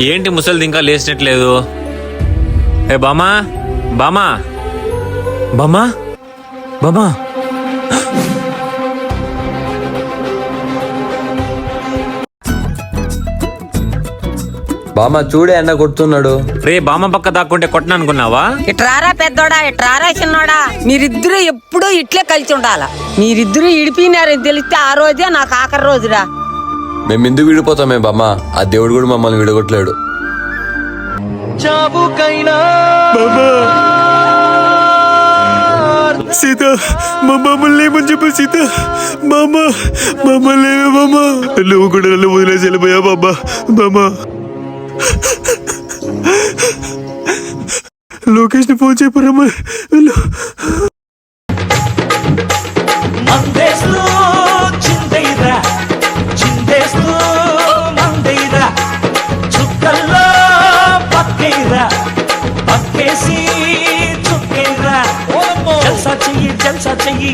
ఏంటి ముసలిది ఇంకా లేచినట్లేదు? ఏ బామా, బామా, బామా, బామా. బామ్మ చూడే అన్న కొడుతున్నాడు. రే బామ్మ పక్క దాక్కుంటే కొట్టను అనుకున్నావా? ఇట్రారా పెద్దోడా, ఇట్రారా చిన్నోడా, మీరిద్దరూ ఎప్పుడూ ఇట్లే కలిసి ఉండాలా. మీరిద్దరూ ఇడిపినారని తెలిస్తే ఆ రోజే నాకు ఆఖరి రోజురా. మేము ఎందుకు విడిపోతామే బామ్మ? ఆ దేవుడు కూడా మమ్మల్ని విడగొట్టలేడు. సీత, మా మమ్మల్ని ఏమని చెప్పు సీత. మమ్మల్ని నువ్వు కూడా నన్ను వదిలేసి వెళ్ళిపోయా బామ్మ. లోకేష్ ని ఫోన్ చేయరమ్మా. జల్సా చెయ్యి